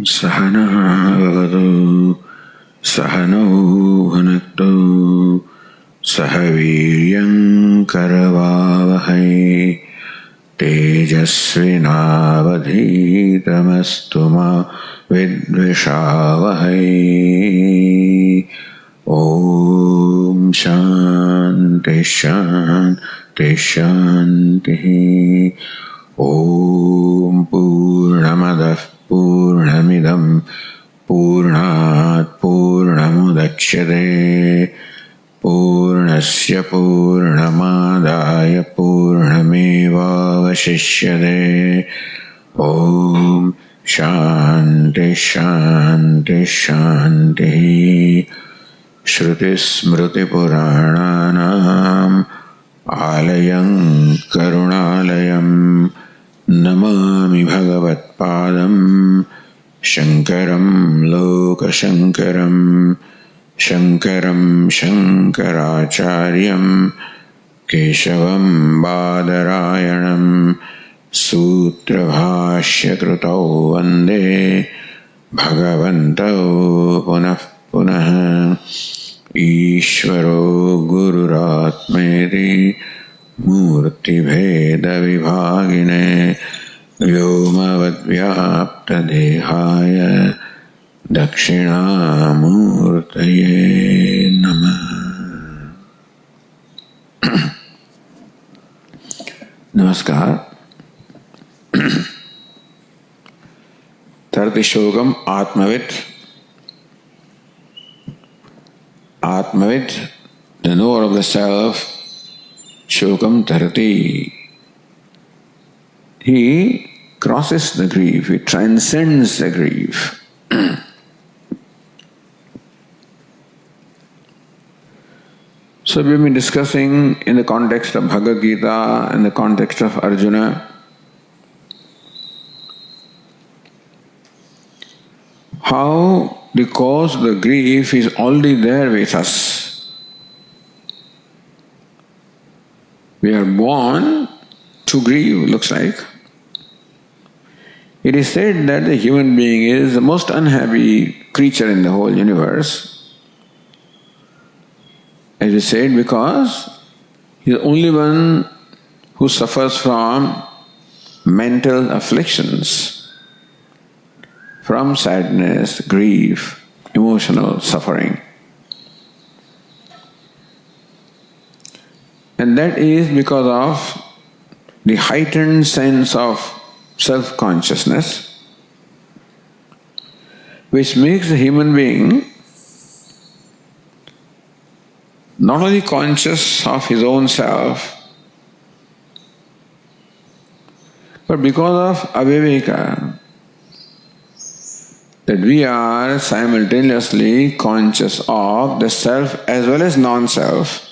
सहनः भवतु सहनौ भुनक्तु सह वीर्यं करवावहै तेजस्विनावधीतमस्तु मा विद्विषावहै। ॐ शान्ति शान्ति शान्तिः। ॐ पूर्णमदः पूर्णमिदं पूर्णात् पूर्णमुदच्यते पूर्णस्य पूर्णमादाय पूर्णमेवावशिष्यते। ॐ शान्ति शान्ति शान्तिः। श्रुतिस्मृतिपुराणानाम् आलयं करुणालयं नमामि भगवत्पादं शङ्करं लोकशङ्करं शङ्करं शङ्कराचार्यं केशवं बादरायणं सूत्रभाष्यकृतौ वन्दे भगवन्तौ पुनः पुनः। ईश्वरो गुरुरात्मेति मूर्तिभेदविभागिने व्योमवद्व्याप्तदेहाय दक्षिणामूर्तये नमः। नमस्कार। 30 श्लोकम आत्मविद। Atmavid, the knower of the self, Shokam 30. He crosses the grief, he transcends the grief. So we've been discussing in the context of Bhagavad Gita, in the context of Arjuna, how the cause of the grief is already there with us. We are born to grieve, looks like. It is said that the human being is the most unhappy creature in the whole universe. As we said, because he is the only one who suffers from mental afflictions, from sadness, grief, emotional suffering. And that is because of the heightened sense of self-consciousness, which makes the human being not only conscious of his own self, but because of aviveka, that we are simultaneously conscious of the self as well as non-self.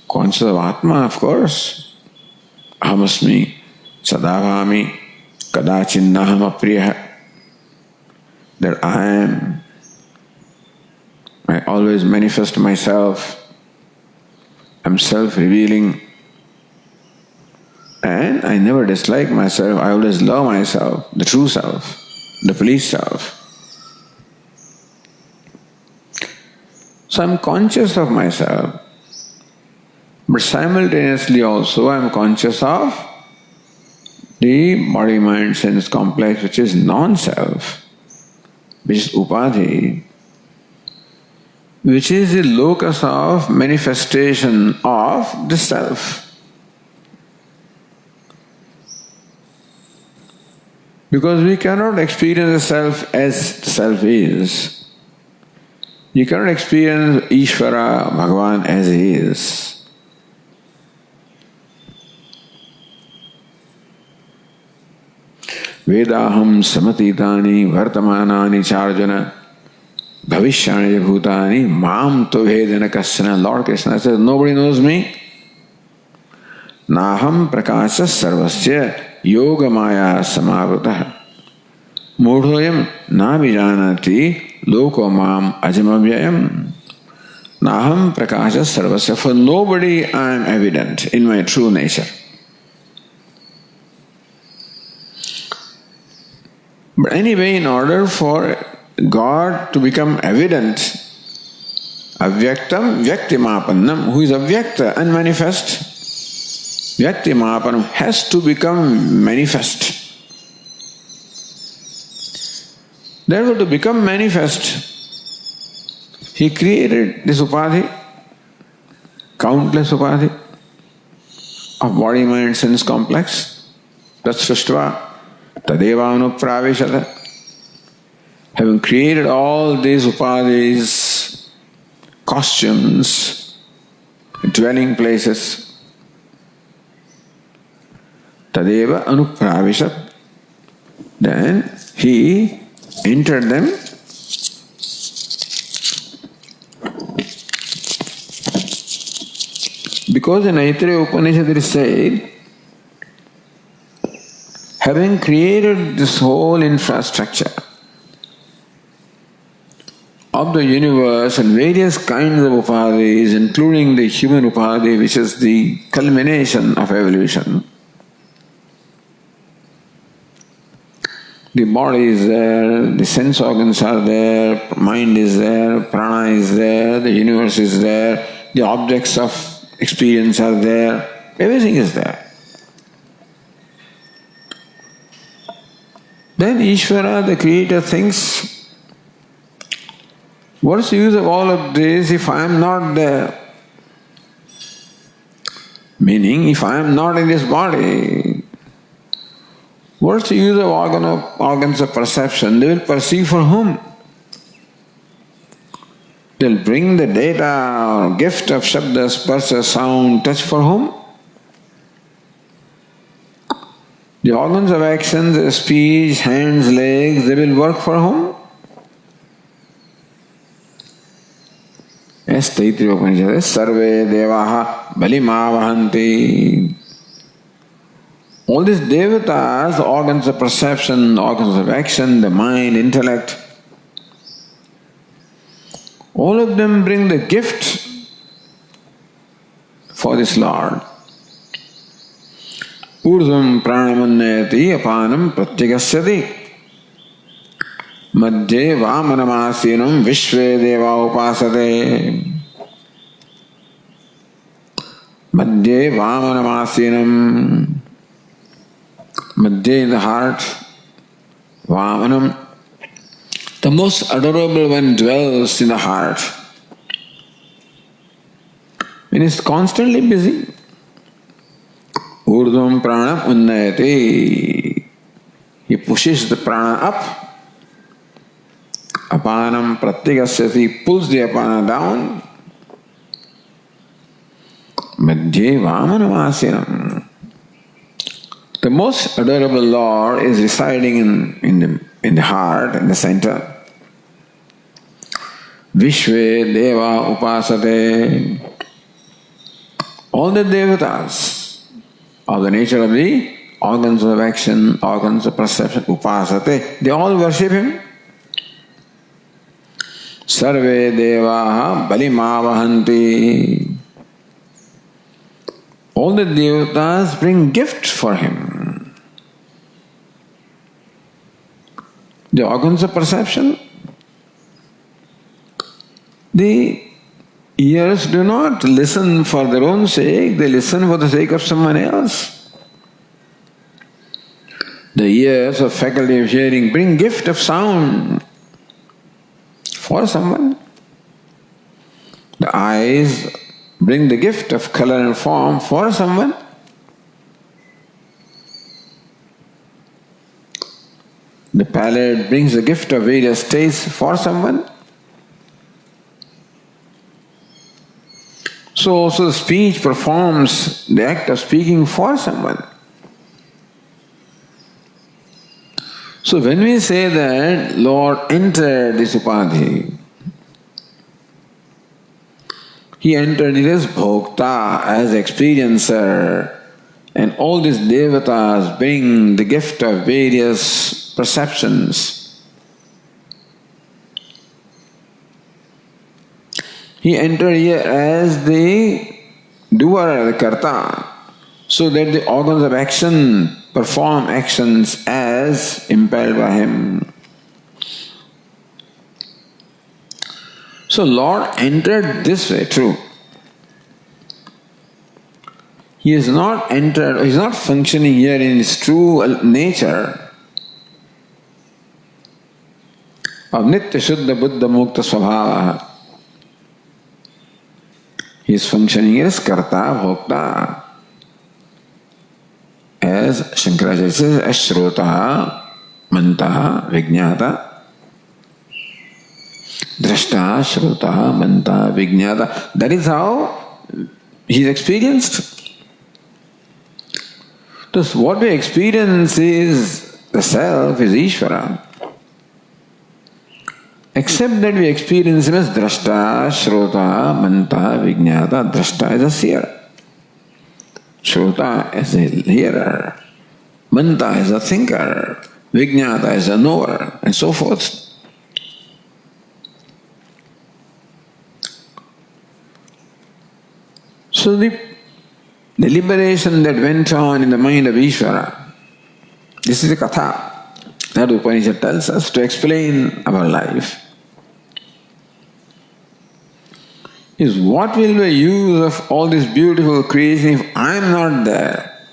Conscious of Atma, of course. Ahamasmi, sadavami, kadachinnaham apriya. That I am. I always manifest myself. I'm self-revealing. And I never dislike myself, I always love myself, the true self, the police self. So I'm conscious of myself, but simultaneously also I'm conscious of the body-mind-sense complex, which is non-self, which is upadhi, which is the locus of manifestation of the self. Because we cannot experience the self as the self is. You cannot experience Ishvara, Bhagavan as he is. Vedaham samatitani vartamanani charjana bhavishyani bhutani mam to vedana kasana. Lord Krishna says, nobody knows me. Naham prakasha sarvasya yoga maya samavritah mudhoyam na vijanati loko mam ajamavyayam. Naham prakasha sarvasya. For nobody I am evident in my true nature. But anyway, in order for God to become evident, avyaktam vyaktimapannam, who is avyakta, unmanifest, vyaktimapanam has to become manifest. Therefore, to become manifest, he created this upadhi, countless upadhi of body, mind, sense complex. Tat srishtva tadeva anupravishata. Having created all these upadhis, costumes, dwelling places, tadeva anupravishat, then he entered them. Because in Aitreya Upanishad it is said, having created this whole infrastructure of the universe and various kinds of upadhis, including the human upadhi, which is the culmination of evolution, the body is there, the sense organs are there, mind is there, prana is there, the universe is there, the objects of experience are there, everything is there. Then Ishvara, the Creator, thinks, what's the use of all of this if I am not there? Meaning, if I am not in this body, what's the use of organs of perception? They will perceive for whom? They'll bring the data or gift of shabda, sparsa, sound, touch for whom? The organs of action, the speech, hands, legs, they will work for whom? Yes, Taittiriya Upanishad, sarve devaha balimavahanti. All these devatas, organs of perception, organs of action, the mind, intellect, all of them bring the gift for this Lord. Urdhvam pranamannayati apanam pratyagasyati madhye vamanamasinam vishve deva upasate. Madhye vamanamasinam, madhye in the heart, vamanam, the most adorable one dwells in the heart. When he is constantly busy, urdhvam pranam unnayati, he pushes the prana up, apanam pratyagasyati, pulls the apana down, madhye vamanamasinam. The most adorable Lord is residing in the heart, in the center. Vishve deva upasate. All the devatas of the nature of the organs of action, organs of perception, upasate, they all worship him. Sarve devaha balimavahanti. All the devatas bring gifts for him. The organs of perception, the ears do not listen for their own sake, they listen for the sake of someone else. The ears of faculty of hearing bring gift of sound for someone. The eyes bring the gift of color and form for someone. The palate brings the gift of various tastes for someone. So also the speech performs the act of speaking for someone. So when we say that Lord entered this upadhi, he entered it as bhokta, as experiencer, and all these devatas bring the gift of various perceptions. He entered here as the doer, the karta, so that the organs of action perform actions as as impelled by him. So Lord entered this way, true. He is not entered, he is not functioning here in his true nature of Nitya Shuddha Buddha Mukta Svabhava. He is functioning as Karta Bhokta. As Shankaracharya says, as Shrota, Manta, Vijnata, Drashta, Shrota, Manta, Vijnata. That is how he is experienced. Thus, what we experience is the self, is Ishvara. Except that we experience him as Drashta, Shrota, Manta, Vijnata. Drashta is a seer. Shrota is a hearer. Manta is a thinker. Vijnata is a knower, and so forth. So the deliberation that went on in the mind of Ishvara, this is a katha that Upanishad tells us to explain our life, is what will be the use of all this beautiful creation if I am not there?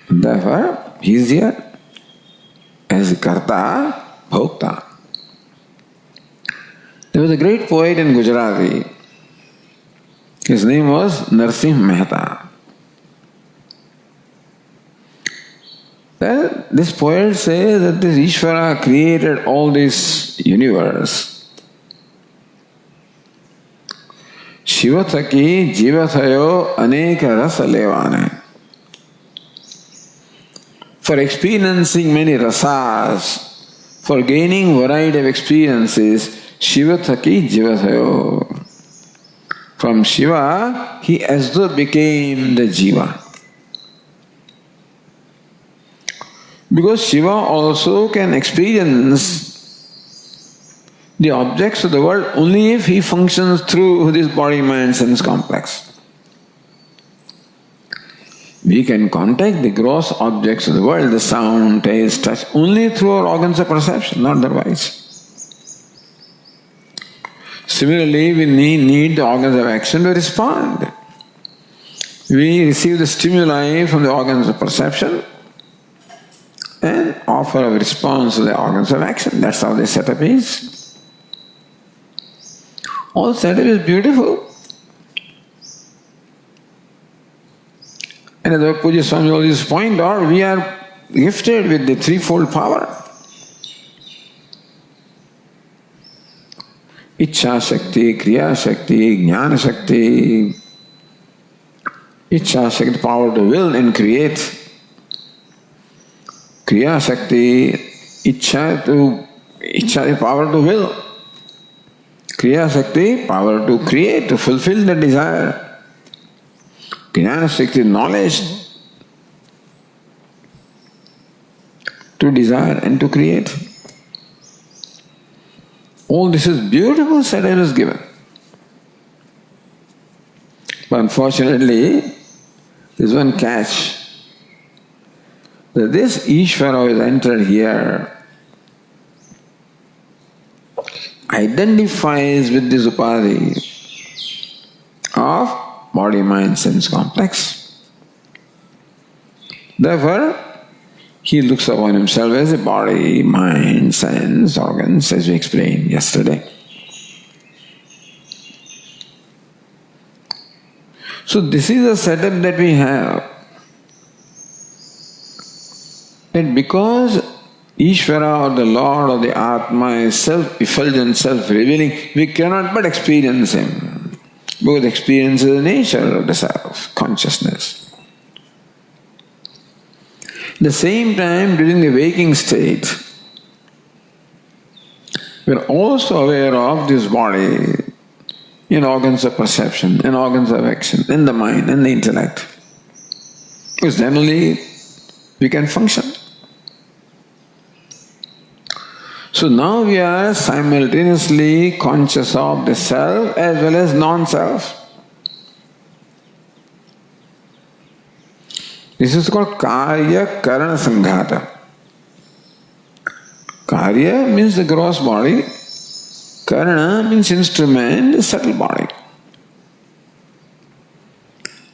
Therefore, he is here as Karta, Bhokta. There was a great poet in Gujarati. His name was Narsimha Mehta. Well, this poet says that this Ishvara created all this universe. Shivathaki jivathayo aneka rasa levane. For experiencing many rasas, for gaining variety of experiences, Shivathaki jivathayo. From Shiva, he as though became the Jiva. Because Shiva also can experience the objects of the world only if he functions through this body-mind sense complex. We can contact the gross objects of the world, the sound, taste, touch, only through our organs of perception, not otherwise. Similarly, we need the organs of action to respond. We receive the stimuli from the organs of perception and offer a response to the organs of action. That's how the setup is. All setup is beautiful. And as the Puja Swami always point out, we are gifted with the threefold power. Ichha Shakti, Kriya Shakti, Jnana Shakti. Ichha Shakti, power to will and create. Kriya Shakti, Ichha the power to will. Kriya Shakti, power to create, to fulfill the desire. Jnana Shakti, knowledge to desire and to create. All this is beautiful setup is given. But unfortunately, there's one catch. That this Ishvara who has entered here identifies with this upadhi of body, mind, sense complex. Therefore, he looks upon himself as a body, mind, sense, organs, as we explained yesterday. So this is the setup that we have. That because Ishvara or the Lord or the Atma is self-effulgent, self-revealing, we cannot but experience him. Because experience is the nature of the self, consciousness. At the same time, during the waking state, we are also aware of this body in organs of perception, in organs of action, in the mind, in the intellect. Because then only we can function. So now we are simultaneously conscious of the self as well as non-self. This is called Karya Karana Sanghata. Karya means the gross body, Karana means instrument, the subtle body.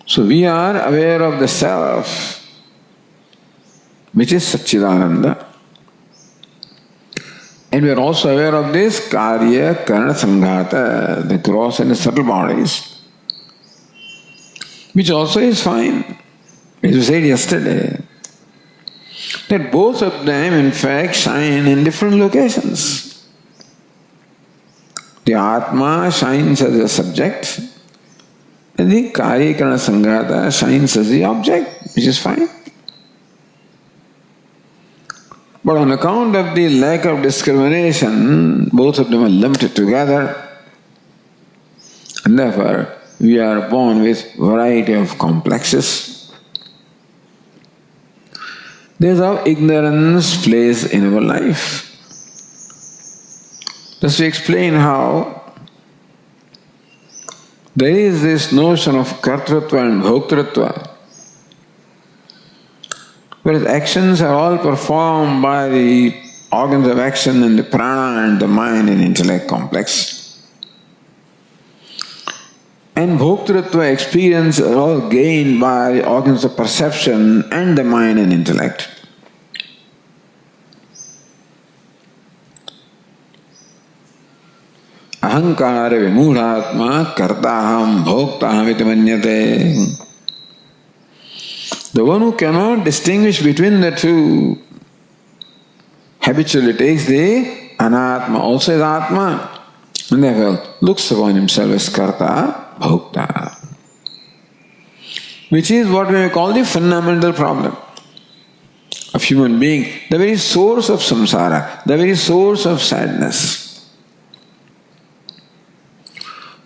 So we are aware of the self, which is Satchidananda. And we are also aware of this Karya Karana Sanghata, the gross and the subtle bodies, which also is fine. As we said yesterday, that both of them in fact shine in different locations. The Atma shines as a subject, and the Karya Karana Sanghata shines as the object, which is fine. But on account of the lack of discrimination, both of them are lumped together, and therefore we are born with variety of complexes. This is how ignorance plays in our life. Just to explain how there is this notion of kartrutva and bhoktrutva, whereas actions are all performed by the organs of action and the prana and the mind and intellect complex. And bhoktrutva experience are all gained by the organs of perception and the mind and intellect. Ahankara vimudhatma kartaham bhoktaham iti manyate. The one who cannot distinguish between the two habitually takes the anatma, also as atma, and therefore looks upon himself as karta, bhokta, which is what we may call the fundamental problem of human being, the very source of samsara, the very source of sadness.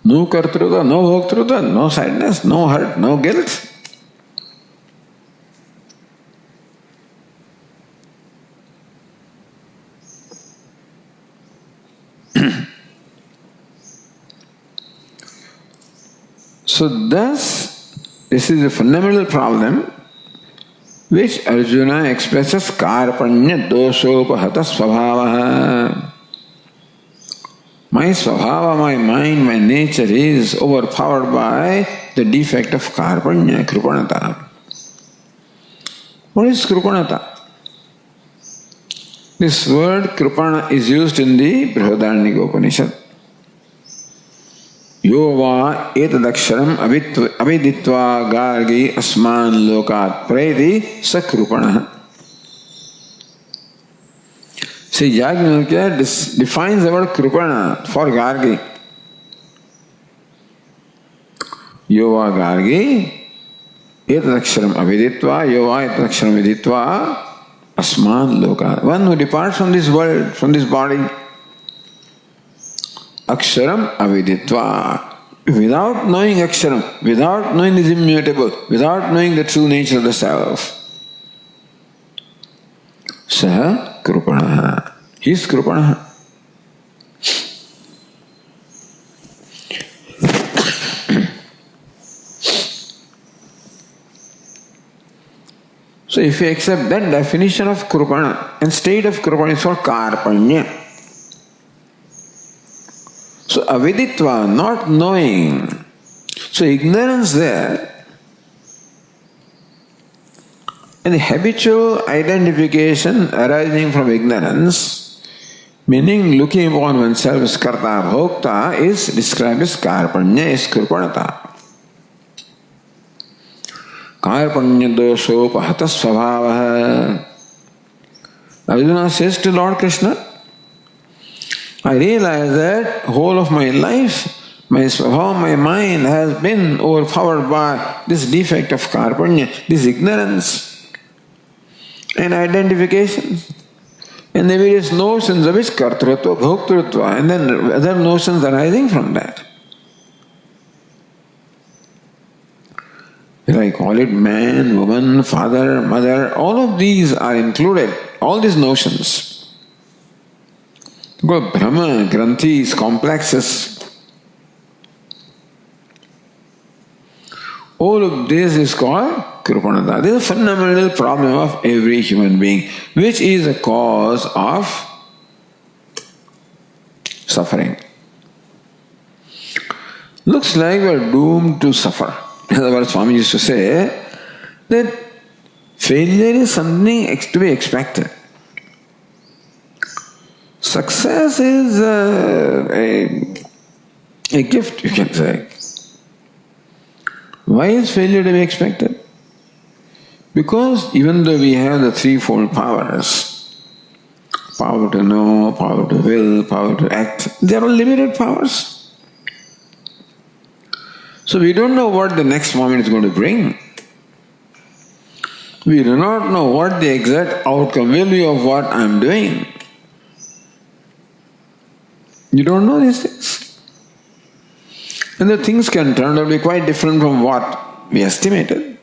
No kartrutva, no bhoktrutva, no sadness, no hurt, no guilt. So thus, this is a fundamental problem which Arjuna expresses karpanya doshopahata svabhavaha. My svabhava, my mind, my nature is overpowered by the defect of karpanya, krupanata. What is krupanata? This word krupana is used in the Brihadaranyaka Upanishad. Yo va etadaksharam aviditva gargi asman lokat preti sakrupana. See, Yajnavalkya defines the word krupana for gargi. Yo va gargi etadaksharam aviditva, yo va etadaksharam viditva asman lokat. One who departs from this world, from this body, aksharam aviditva. Without knowing aksharam, without knowing this immutable, without knowing the true nature of the self, saha krupanaha. He is krupanaha. So if you accept that definition of krupana and state of krupana is called karpanya. So aviditva, not knowing. So ignorance there. And the habitual identification arising from ignorance, meaning looking upon oneself as karta bhokta, is described as karpanya, is krupanata. Karpanya doshopahata svabhavaha. Arjuna says to Lord Krishna, I realize that whole of my life, my svabhava, my mind has been overpowered by this defect of karpanya, this ignorance and identification, and the various notions of its kartrutva, bhoktrutva, and then other notions arising from that. I call it man, woman, father, mother, all of these are included, all these notions. Brahma, granthis, complexes. All of this is called kripanata. This is a fundamental problem of every human being, which is a cause of suffering. Looks like we are doomed to suffer. In other words, Swami used to say that failure is something to be expected. Success is a gift, you can say. Why is failure to be expected? Because even though we have the threefold powers, power to know, power to will, power to act, they are all limited powers. So we don't know what the next moment is going to bring. We do not know what the exact outcome will be of what I am doing. You don't know these things. And the things can turn out to be quite different from what we estimated.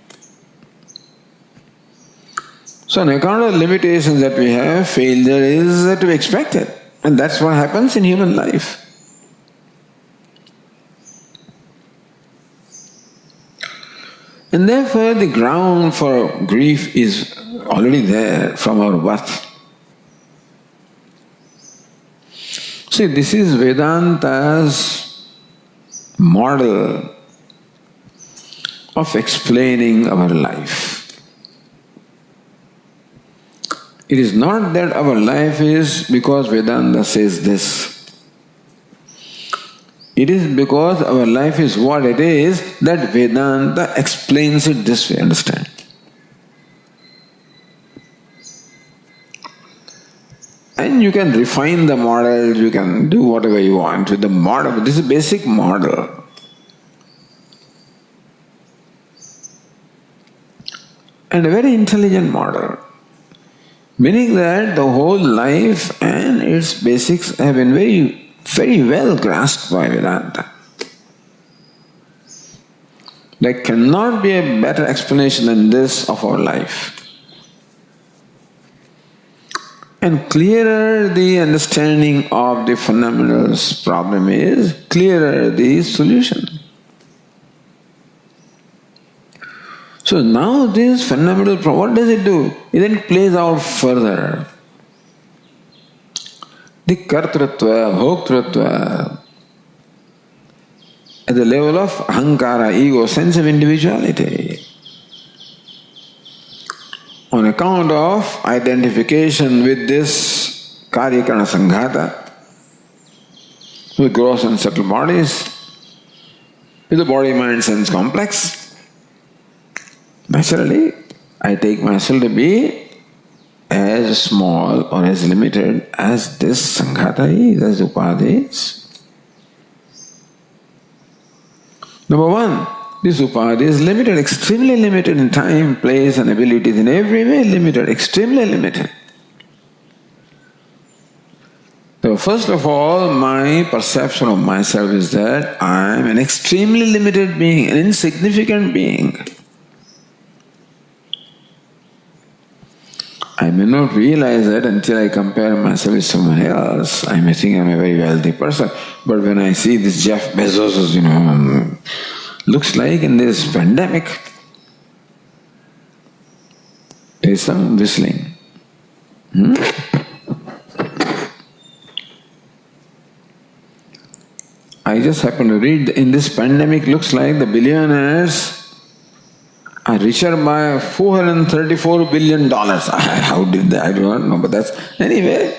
So on account of the limitations that we have, failure is to be expected. And that's what happens in human life. And therefore the ground for grief is already there from our birth. See, this is Vedanta's model of explaining our life. It is not that our life is because Vedanta says this. It is because our life is what it is that Vedanta explains it this way, understand? And you can refine the model, you can do whatever you want with the model, but this is a basic model. And a very intelligent model. Meaning that the whole life and its basics have been very well grasped by Vedanta. There cannot be a better explanation than this of our life. And clearer the understanding of the fundamental's problem is, clearer the solution. So now this fundamental problem, what does it do? It then plays out further. The kartrutva, bhoktrutva, at the level of ahankara, ego, sense of individuality. On account of identification with this karyakarana sanghata, with gross and subtle bodies, with the body-mind-sense complex, naturally, I take myself to be as small or as limited as this sanghata is, as upadhi is. Number one, this upadhi is limited, extremely limited in time, place and abilities, in every way limited, extremely limited. So first of all, my perception of myself is that I am an extremely limited being, an insignificant being. I may not realize that until I compare myself with someone else. I may think I'm a very wealthy person, but when I see this Jeff Bezos, looks like in this pandemic, there is some whistling. I just happened to read, in this pandemic, looks like the billionaires are richer by $434 billion. How did they? I do not know, but that's... Anyway,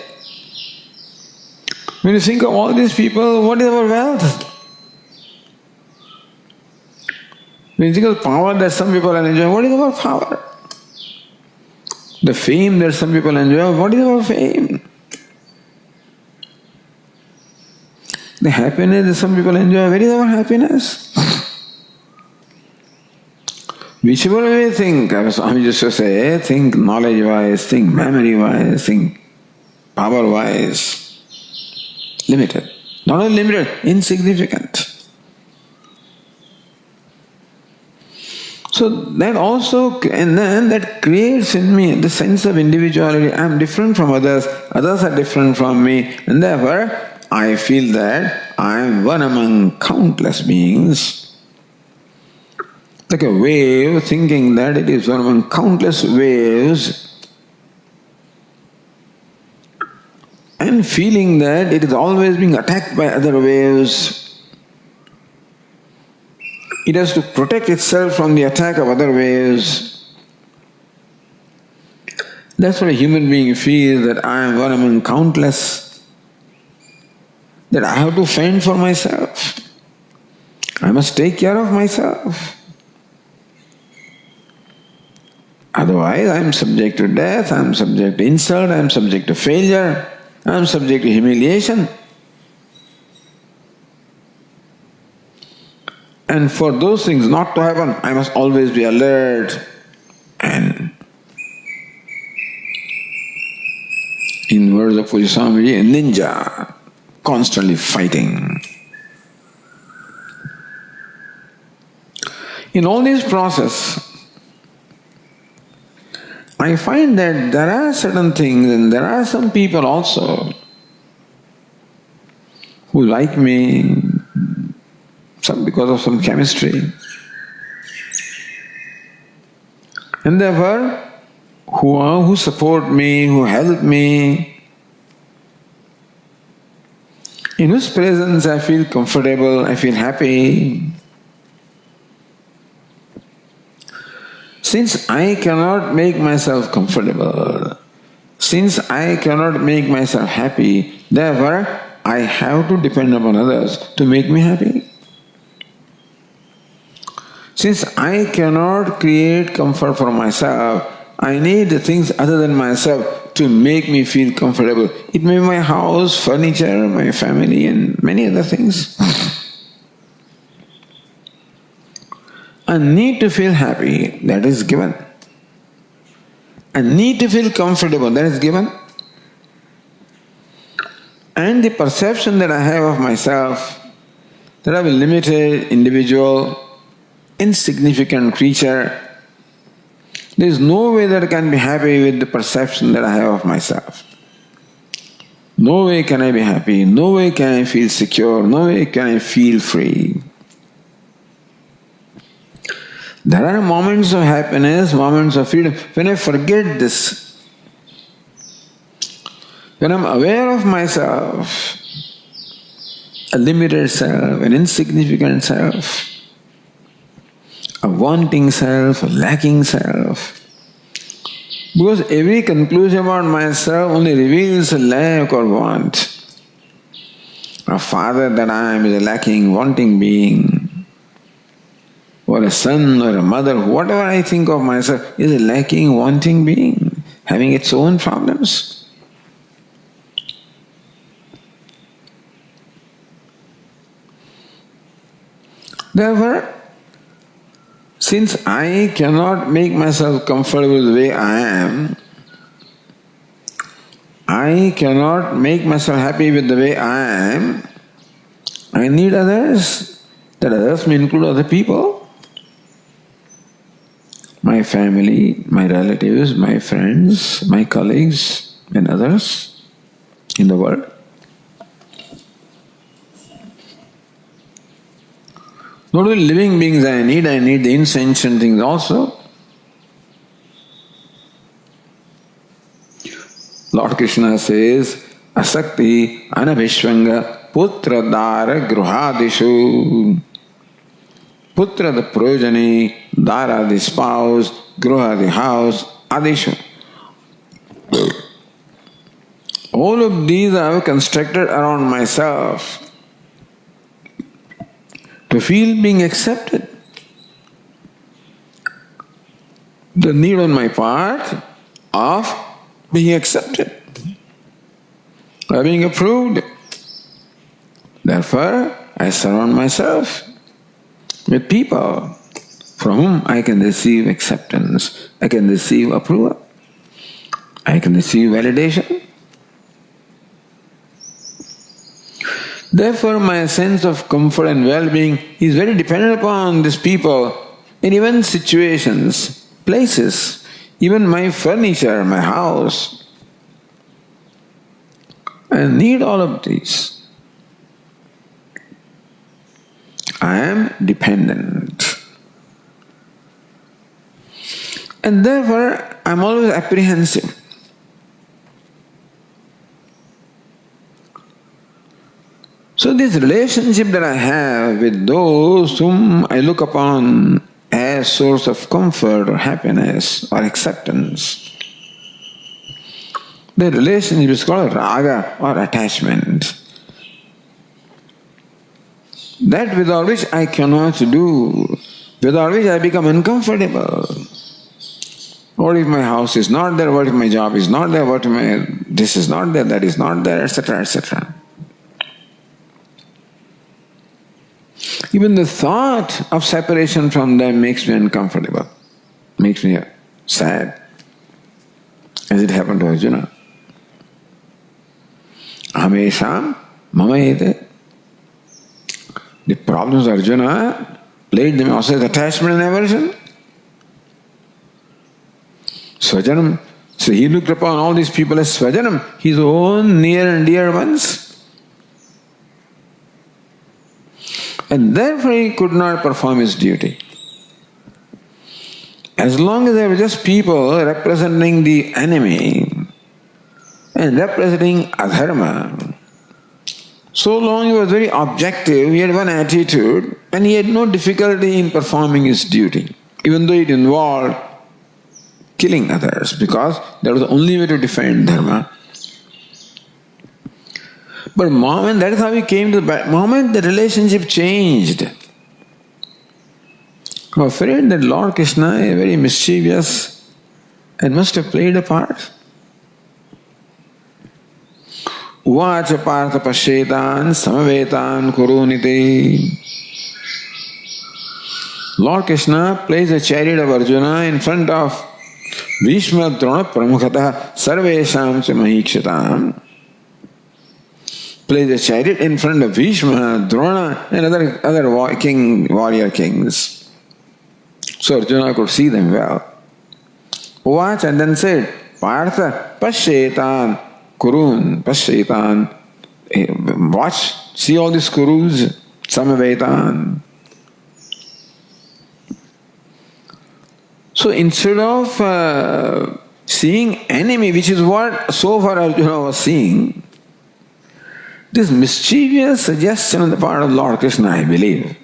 when you think of all these people, what is our wealth? When you think of the power that some people are enjoying, what is our power? The fame that some people enjoy, what is our fame? The happiness that some people enjoy, where is our happiness? Whichever way you think, as Swami used to say, think knowledge-wise, think memory-wise, think power-wise, limited. Not only limited, insignificant. So that also, and then that creates in me the sense of individuality. I am different from others, others are different from me, and therefore I feel that I am one among countless beings. like a wave, thinking that it is one among countless waves, and feeling that it is always being attacked by other waves. It has to protect itself from the attack of other waves. That's what a human being feels, that I am one among countless, that I have to fend for myself. I must take care of myself. Otherwise, I am subject to death, I am subject to insult, I am subject to failure, I am subject to humiliation. And for those things not to happen, I must always be alert and, in words of Swami, a ninja, constantly fighting. In all this process, I find that there are certain things and there are some people also who like me, some because of some chemistry. And therefore, who support me, who help me, in whose presence I feel comfortable, I feel happy. Since I cannot make myself comfortable, since I cannot make myself happy, therefore I have to depend upon others to make me happy. Since I cannot create comfort for myself, I need things other than myself to make me feel comfortable. It may be my house, furniture, my family, and many other things. A need to feel happy, that is given. A need to feel comfortable, that is given. And the perception that I have of myself, that I am a limited individual, insignificant creature, there is no way that I can be happy with the perception that I have of myself. No way can I be happy, no way can I feel secure, no way can I feel free. There are moments of happiness, moments of freedom, when I forget this. When I am aware of myself, a limited self, an insignificant self, a wanting self, a lacking self. Because every conclusion about myself only reveals a lack or want. A father that I am is a lacking, wanting being. Or a son or a mother, whatever I think of myself is a lacking, wanting being, having its own problems. Therefore, since I cannot make myself comfortable the way I am, I cannot make myself happy with the way I am, I need others. That others may include other people. My family, my relatives, my friends, my colleagues, and others in the world. Not only living beings I need the insentient things also. Lord Krishna says, Asakti anabhishvanga putra dara gruhadishu. Putra the progeny, dara the spouse, gruha the house, adishu. All of these I have constructed around myself to feel being accepted. The need on my part of being accepted, of being approved. Therefore, I surround myself with people from whom I can receive acceptance, I can receive approval, I can receive validation. Therefore, my sense of comfort and well-being is very dependent upon these people in even situations, places, even my furniture, my house. I need all of these. I am dependent. And therefore, I am always apprehensive. So this relationship that I have with those whom I look upon as source of comfort or happiness or acceptance, the relationship is called raga or attachment. That without which I cannot do, without which I become uncomfortable. What if my house is not there? What if my job is not there? What if this is not there, that is not there, etc., etc. Even the thought of separation from them makes me uncomfortable, makes me sad, as it happened to Arjuna. Amesham mamayete. The problems of Arjuna laid them also as attachment and aversion. Swajanam. So he looked upon all these people as Swajanam, his own near and dear ones. And therefore he could not perform his duty. As long as they were just people representing the enemy and representing adharma, so long he was very objective, he had one attitude, and he had no difficulty in performing his duty, even though it involved killing others, because that was the only way to defend dharma. But moment, that is how he came to the moment the relationship changed. I'm afraid that Lord Krishna is very mischievous and must have played a part. Uvacha partha pashetan samavetan kuruniti. Lord Krishna plays a chariot of Arjuna in front of Bhishma Drona Pramukhata Sarvesham cha Mahikshatam. Plays a chariot in front of Bhishma, Drona and other warrior kings. So Arjuna could see them well. Watch and then said, Partha Pashetan Kurun Pashetan. Watch, see all these Kurus, Samavetan. So instead of seeing enemy, which is what so far Arjuna was seeing, this mischievous suggestion on the part of Lord Krishna, I believe,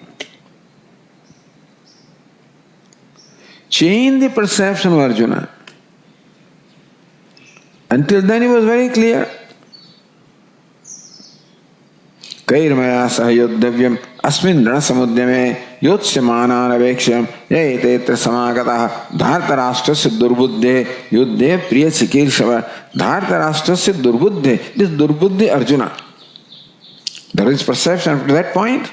changed the perception of Arjuna. Until then he was very clear. Kairmaya sahayoddhavyam asmin rana samudyame yotsyamanana veksham yaetetra samagataha dhartarashtrasya durbuddhe yuddhe priya chikirshava dhartarashtrasya durbuddhe. This durbuddhe Arjuna. There is perception up to that point.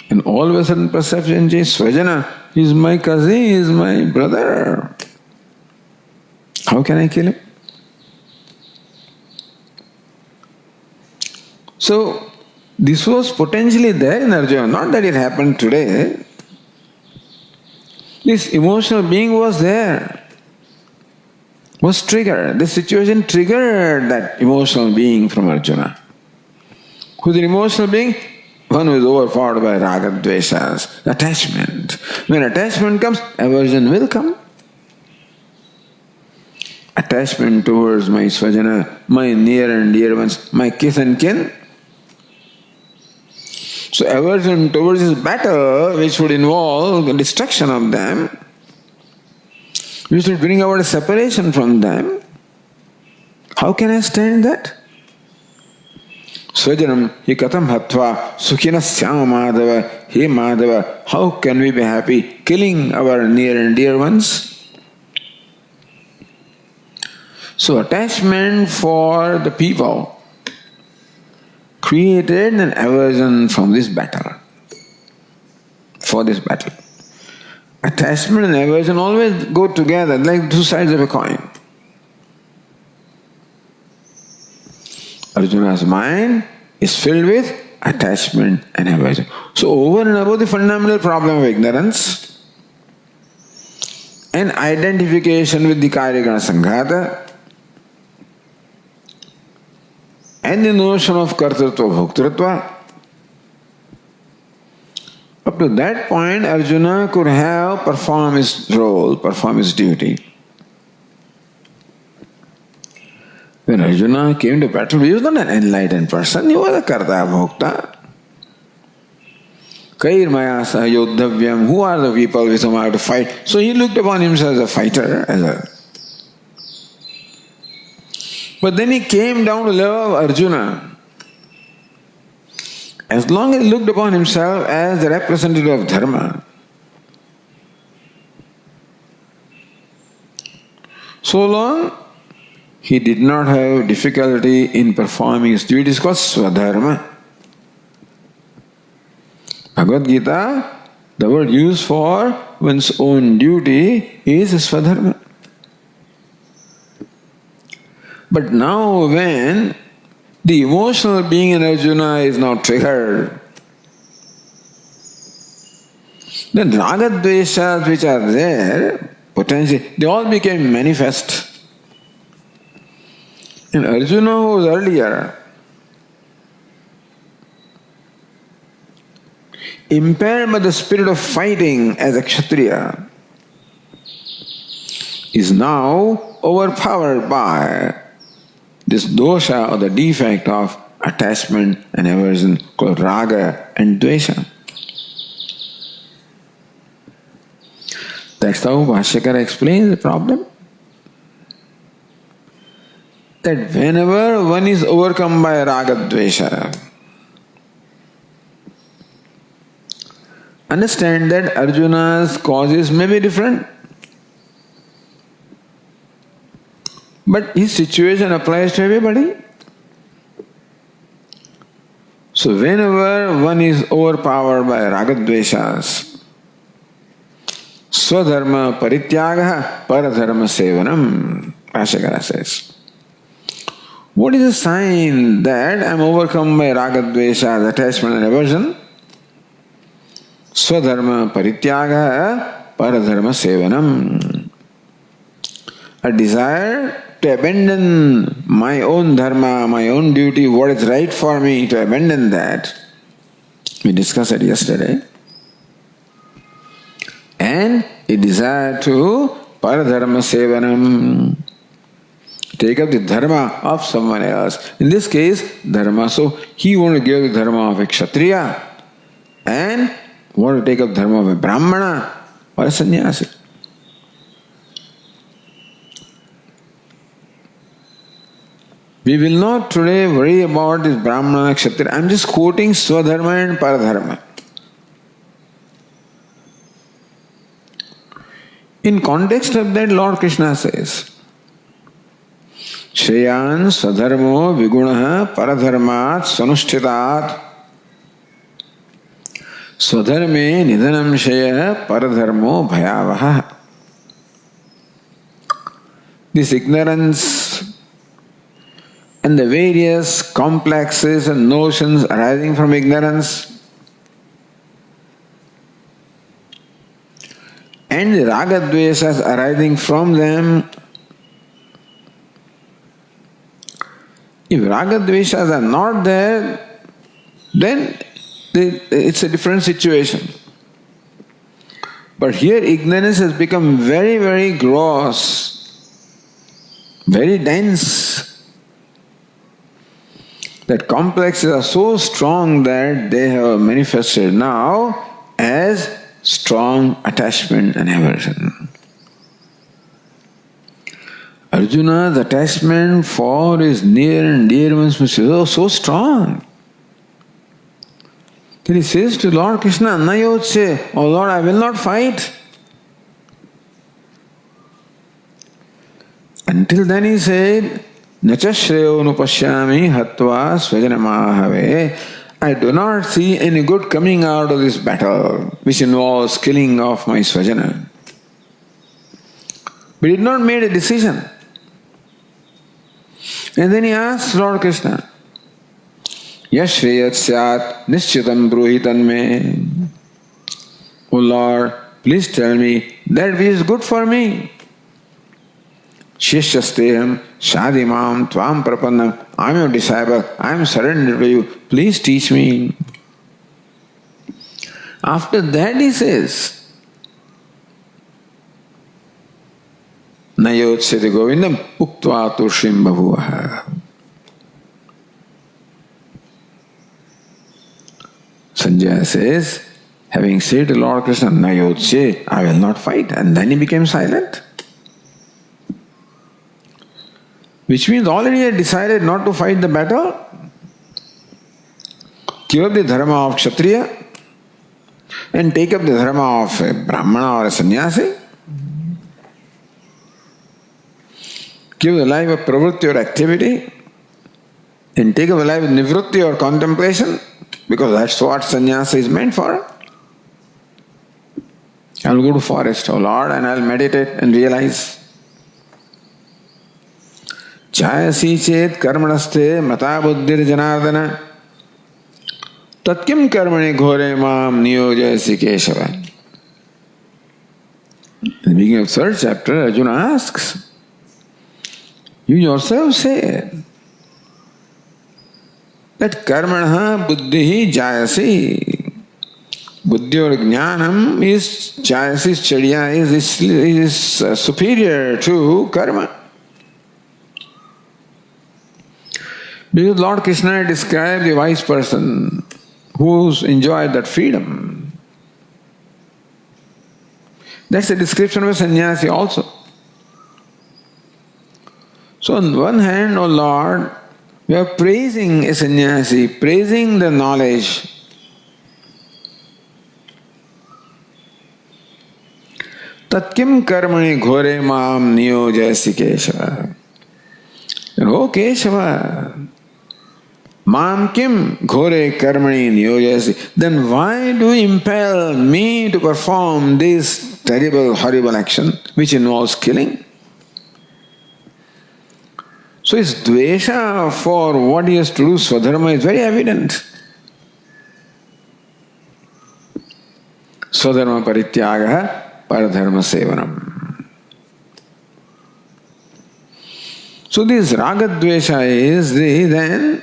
And all of a sudden perception changes. Swajana, he is my cousin, he is my brother. How can I kill him? So, this was potentially there in Arjuna, not that it happened today. This emotional being was there. Was triggered. This situation triggered that emotional being from Arjuna. Who is an emotional being? One who is overpowered by raga dveshas, attachment. When attachment comes, aversion will come. Attachment towards my svajana, my near and dear ones, my kith and kin. So aversion towards this battle, which would involve the destruction of them, which would bring about a separation from them. How can I stand that? Swajanam hi katham hatva sukhina syama madhava. Hey Madhava, how can we be happy killing our near and dear ones? So attachment for the people created an aversion from this battle. For this battle. Attachment and aversion always go together like two sides of a coin. Arjuna's mind is filled with attachment and aversion. So over and above the fundamental problem of ignorance and identification with the Karyagana Sanghata and the notion of Kartritva Bhoktritva, Up to that point, Arjuna could have performed his role, performed his duty. When Arjuna came to battle, he was not an enlightened person, he was a karta bhokta. Kair maya sah yodhavyam, who are the people with whom I have to fight? So he looked upon himself as a fighter, But then he came down to the level of Arjuna. As long as he looked upon himself as the representative of dharma, so long he did not have difficulty in performing his duties, called swadharma. Bhagavad Gita, the word used for one's own duty is swadharma. But now when the emotional being in Arjuna is now triggered, then ragadveshas which are there, potentially, they all became manifest. And Arjuna, who was earlier impaired by the spirit of fighting as a kshatriya, is now overpowered by this dosha or the defect of attachment and aversion called raga and dvesha. That's how Bhashyakara explains the problem. That whenever one is overcome by raga dvesha, understand that Arjuna's causes may be different, but his situation applies to everybody. So whenever one is overpowered by ragadveshas, swadharma parityagaha paradharma sevanam, Bhashyakara says. What is a sign that I am overcome by ragadveshas, attachment and aversion? Swadharma parityagaha paradharma sevanam. A desire to abandon my own dharma, my own duty, what is right for me, to abandon that. We discussed it yesterday. And a desire to paradharma sevanam, take up the dharma of someone else. In this case, dharma. So he wanted to give the dharma of a kshatriya and wanted to take up dharma of a brahmana or a sannyasi. We will not today worry about this Brahmana, Kshatriya. I am just quoting Swadharma and Paradharma. In context of that, Lord Krishna says, Shreyan Swadharmo Vigunaha Paradharmat Swanushthitat Swadharme Nidhanam Shaya Paradharmo Bhayavaha. This ignorance and the various complexes and notions arising from ignorance and the ragadvesas arising from them. If ragadvesas are not there, then it's a different situation. But here ignorance has become very, very gross, very dense. That complexes are so strong that they have manifested now as strong attachment and aversion. Arjuna's attachment for his near and dear ones was so strong that he says to Lord Krishna, Nayotse, oh Lord, I will not fight. Until then he said, Nacha shreyo nupashyami hatva svajanamahave. I do not see any good coming out of this battle, which involves killing of my svajana. But he did not make a decision. And then he asked Lord Krishna, Yashreyat syat nishchitam bruhitan me. O Lord, please tell me that which is good for me. Shishyasteham shadimam tvam prapannam. I am your disciple, I am surrendered to you, please teach me. After that he says, Nayotsyati Govindam Uktva Tushrim Bhavuvaha. Sanjaya says, having said to Lord Krishna, Nayotsye, I will not fight. And then he became silent. Which means already he had decided not to fight the battle. Give up the dharma of Kshatriya and take up the dharma of a Brahmana or a sannyasi. Give the life of pravritti or activity and take up the life of nivritti or contemplation, because that's what sannyasa is meant for. I'll go to forest, O Lord, and I'll meditate and realize. Chayasi chet karmanaste mata buddhir janardana tatkim karmani ghore mam niyojayasi keshava. In the beginning of third chapter, Arjuna asks, you yourself say that karmana buddhi jayasi. Buddhi or jnanam is jayasi, chadiya is superior to karma. Because Lord Krishna described the wise person who's enjoyed that freedom. That's the description of a sannyasi also. So on one hand, O Lord, we are praising a sannyasi, praising the knowledge. Tatkim karmani ghore mam niyojayasi Keshava. And O Keshava, mam kim ghore karmani niyojayasi. Then why do you impel me to perform this terrible, horrible action which involves killing? So his dvesha for what he has to do, swadharma, is very evident. Swadharma parityagaha paradharma sevanam. So this ragadvesha is then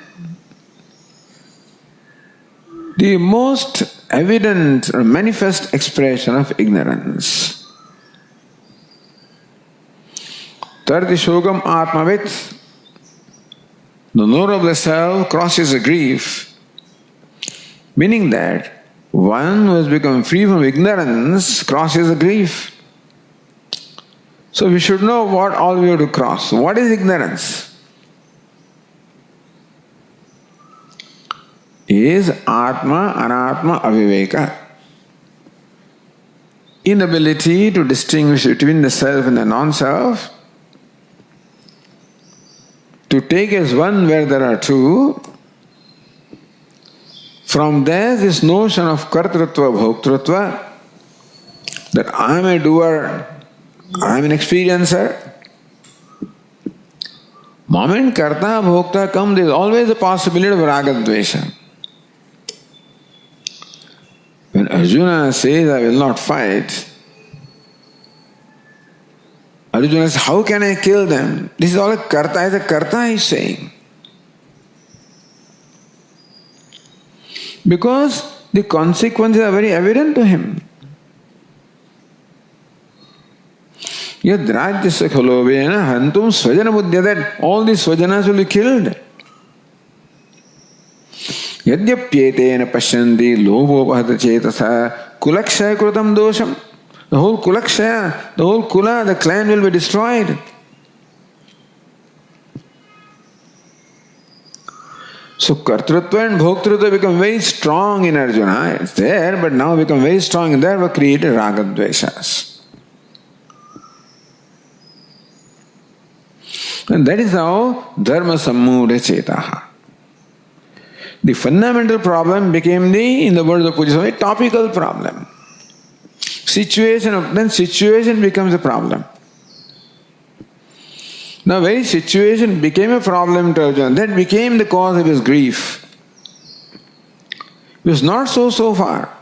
the most evident or manifest expression of ignorance. Tarti shogam atmavit. The knower of the self crosses a grief, meaning that one who has become free from ignorance crosses a grief. So we should know what all we have to cross. What is ignorance? Is Atma, Anatma, Aviveka. Inability to distinguish between the self and the non-self, to take as one where there are two. From there, this notion of kartrutva, bhoktrutva, that I am a doer, I am an experiencer. Moment karta, bhokta comes, there is always a possibility of ragadvesha. When Arjuna says, I will not fight, Arjuna says, how can I kill them? This is all a karta, is a karta he is saying. Because the consequences are very evident to him. Yad rajyasya khalobena hantum svajana buddhya, that all these svajanas will be killed. Yadyapyetena pashyanti lobhopahata chetasa kulakshaya krutam dosham. The whole kulakshaya, the whole kula, the clan will be destroyed. So kartrutva and bhoktrutva become very strong in Arjuna. It's there, but now become very strong and therefore created ragadveshas. And that is how dharma sammudha chetaha. The fundamental problem became in the words of Puja Swami, topical problem. Then situation becomes a problem. Now very situation became a problem to Arjuna. That became the cause of his grief. It was not so far.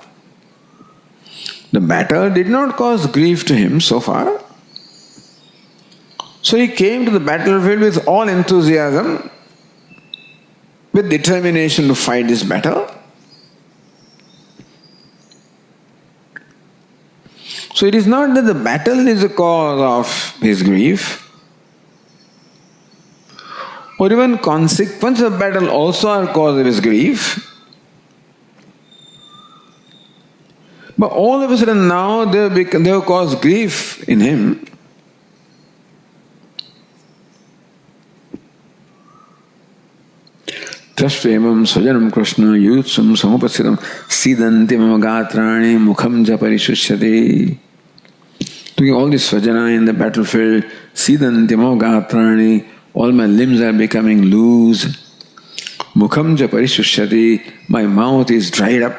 The matter did not cause grief to him so far. So he came to the battlefield with all enthusiasm, with determination to fight this battle. So it is not that the battle is the cause of his grief, or even consequences of battle also are cause of his grief. But all of a sudden now they have caused grief in him. Trashvemam swajanam krishna yutsum samupasitam sidanti mama gatrani mukham ja parishusyate. Doing all this svajana in the battlefield, sidanti mama gatrani, all my limbs are becoming loose. Mukham ja parishusyate, my mouth is dried up.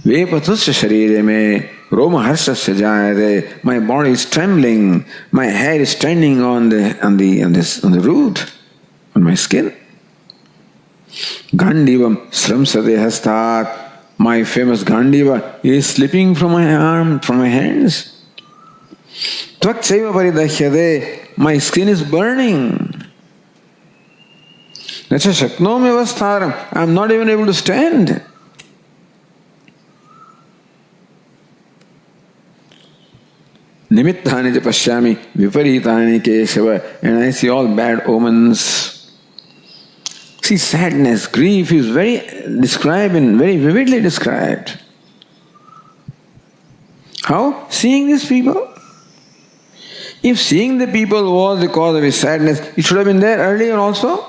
Vepatusya sharire me roma harshasya jayate, my body is trembling, my hair is standing on the root, on my skin. Gandivam sramsate hastat, my famous Gandiva is slipping from my arm, from my hands. Tvakchaiva paridashyate, my skin is burning. Nacha shaknomi avastharam, I am not even able to stand. Nimittani ja pashyami viparitani keshava, and I see all bad omens. See, sadness, grief is very vividly described. How? Seeing these people. If seeing the people was the cause of his sadness, it should have been there earlier also.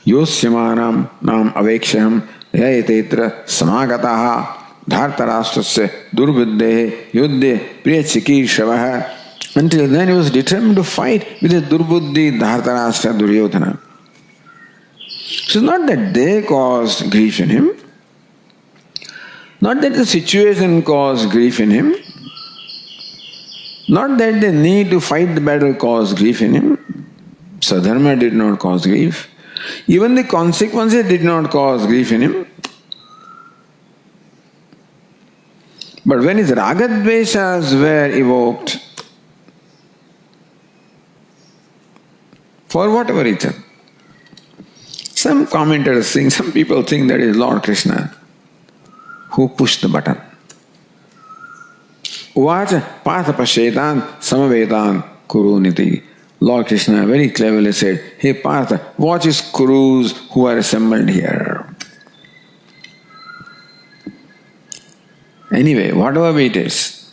Yosyamanam nam aveksham yayatetra samagataha dhartarashtrasya durbuddhe yuddhe priyachikishavaha. Until then he was determined to fight with his durbuddhi dhartarashtra duryodhana. So it's not that they caused grief in him, not that the situation caused grief in him, not that the need to fight the battle caused grief in him. Sadharma did not cause grief. Even the consequences did not cause grief in him. But when his ragadveshas were evoked, for whatever reason, some commentators think, some people think that it is Lord Krishna who pushed the button. Uvacha patha pashetan samavetan kuruniti. Lord Krishna very cleverly said, hey Partha, watch his kurus who are assembled here. Anyway, whatever it is.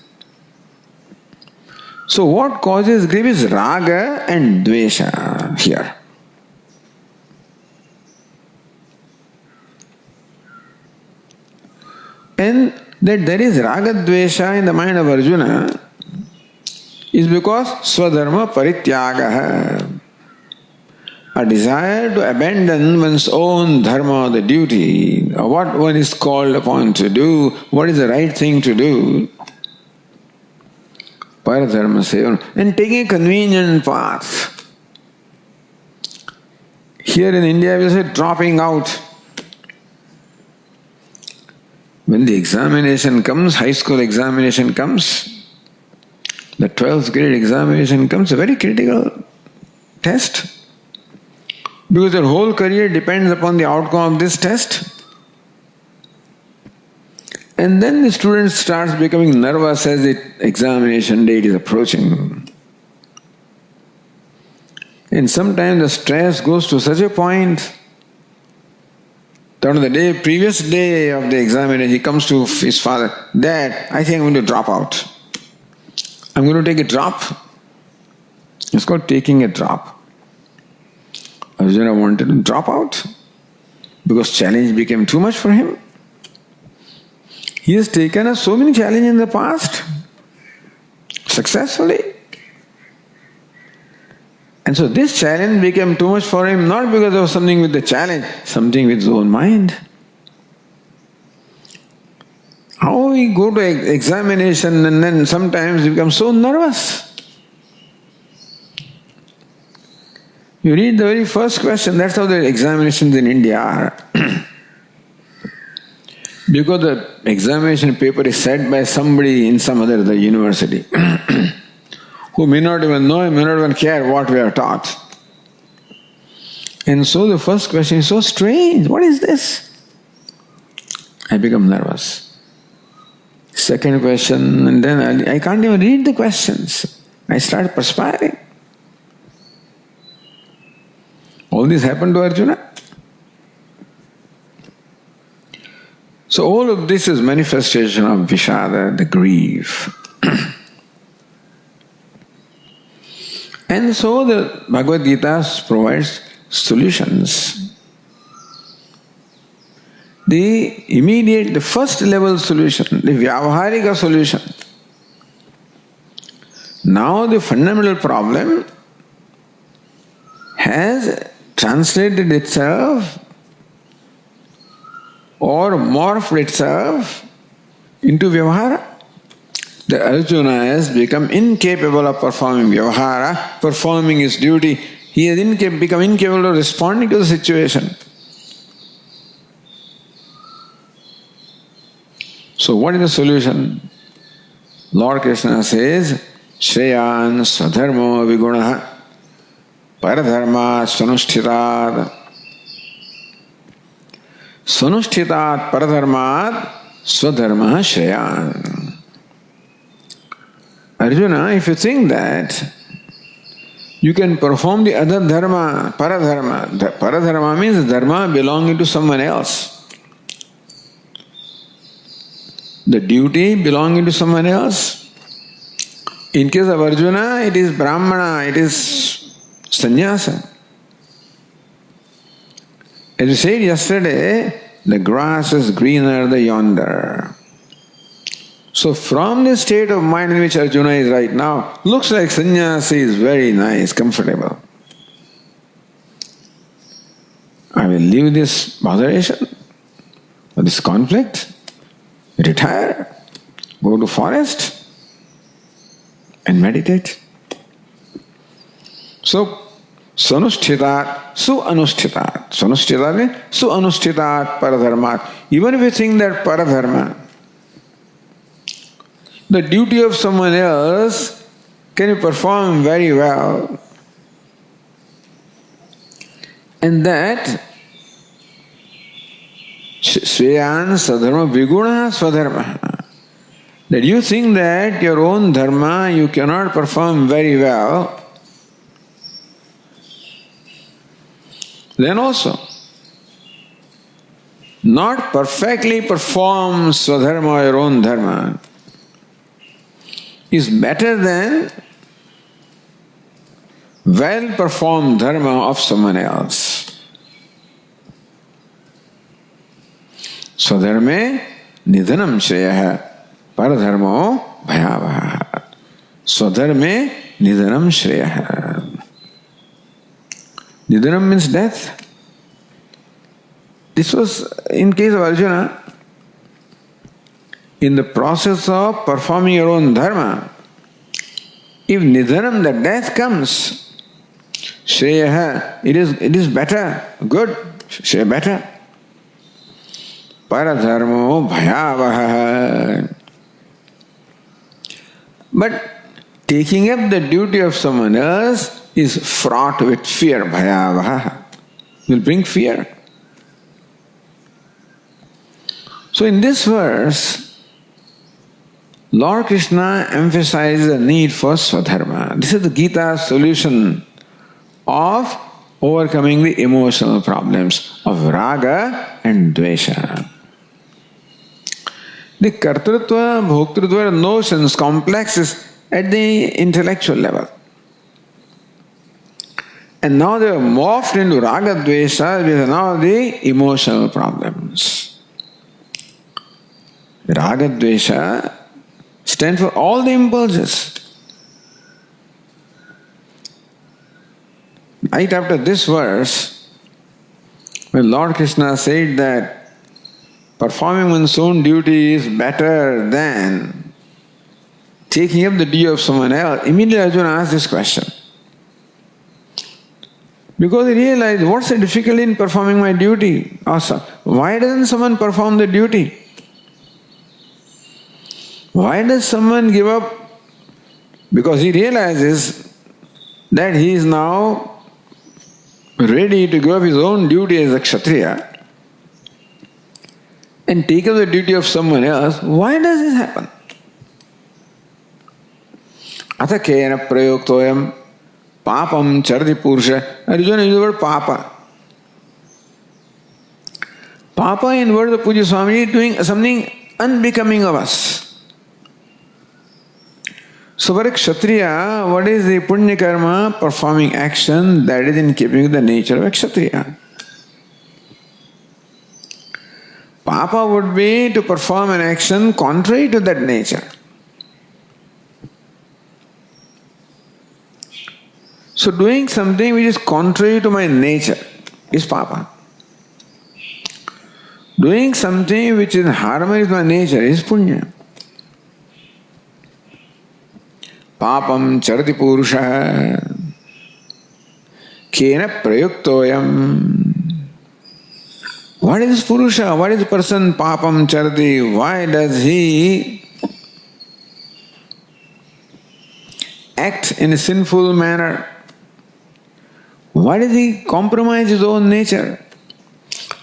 So what causes grief is raga and dvesha here. And that there is raga dvesha in the mind of Arjuna is because swadharma parityagaha, a desire to abandon one's own dharma, the duty, what one is called upon to do, what is the right thing to do, paradharma sevana, and taking a convenient path. Here in India we say dropping out. When the examination comes, high school examination comes, the 12th grade examination comes, a very critical test. Because your whole career depends upon the outcome of this test. And then the student starts becoming nervous as the examination date is approaching. And sometimes the stress goes to such a point that on the previous day of the examination, he comes to his father, Dad, I think I'm going to drop out. I'm going to take a drop. It's called taking a drop. Arjuna wanted to drop out because challenge became too much for him. He has taken up so many challenges in the past, successfully. And so this challenge became too much for him, not because there was something with the challenge, something with his own mind. How we go to examination and then sometimes we become so nervous. You read the very first question, that's how the examinations in India are. Because the examination paper is set by somebody in some other the university who may not even know, may not even care what we are taught. And so the first question is so strange. What is this? I become nervous. Second question, and then I can't even read the questions. I start perspiring. All this happened to Arjuna. So all of this is manifestation of Vishada, the grief. And so the Bhagavad Gita provides solutions. The first level solution, the Vyavaharika solution. Now the fundamental problem has translated itself or morphed itself into Vyavahara. The Arjuna has become incapable of performing Vyavahara, performing his duty. He has become incapable of responding to the situation. So what is the solution? Lord Krishna says, Shreyan Swadharmo Vigunaha Paradharma Swanushthitat Swanushthitat Paradharmat Swadharma Shreyan. Arjuna, if you think that you can perform the other dharma, paradharma. Paradharma means dharma belonging to someone else. The duty belonging to someone else. In case of Arjuna, it is Brahmana, it is sannyasa. As you said yesterday, the grass is greener yonder. So from the state of mind in which Arjuna is right now, looks like sannyasa is very nice, comfortable. I will leave this botheration or this conflict, retire, go to forest and meditate. So, Sanushthitat, Su-anushthitat. Sanushthitat means Su-anushthitat paradharmat. Even if you think that paradharma, the duty of someone else, can you perform very well? And that Swayan Sadharma Viguna Swadharma. That you think that your own dharma you cannot perform very well, then also not perfectly perform Swadharma, your own dharma, is better than well performed dharma of someone else. Swadharme nidhanam shreyaha paradharmo bhayavaha. Swadharme nidhanam shreyaha. Nidhanam means death. This was in case of Arjuna. In the process of performing your own dharma, if nidhanam, the death comes, shreyaha, it is better, good, shreya better. Paradharmo bhayavaha. But taking up the duty of someone else is fraught with fear, bhayavaha. Will bring fear. So in this verse, Lord Krishna emphasizes the need for Swadharma. This is the Gita's solution of overcoming the emotional problems of Raga and Dvesha. The Kartrutva, Bhoktrutva notions, complexes at the intellectual level. And now they are morphed into Raga Dvesha with now the emotional problems. Raga Dvesha stand for all the impulses. Right after this verse, when Lord Krishna said that performing one's own duty is better than taking up the duty of someone else, immediately Arjuna asked this question. Because he realized, what's the difficulty in performing my duty? Also, why doesn't someone perform the duty? Why does someone give up? Because he realizes that he is now ready to give up his own duty as a Kshatriya. and take up the duty of someone else, why does this happen? Atha kena prayoktoyam papam chardi purusha. Arjuna used the word papa. Papa in word of Puja Swami is doing something unbecoming of us. So for a Kshatriya, what is the Punya Karma? Performing action that is in keeping with the nature of a Kshatriya. Papa would be to perform an action contrary to that nature. So doing something which is contrary to my nature is Papa. Doing something which is in harmony with my nature is Punya. Papam charati purusha kena prayuktoyam. What is Purusha? What is the person papam charati? Why does he act in a sinful manner? Why does he compromise his own nature?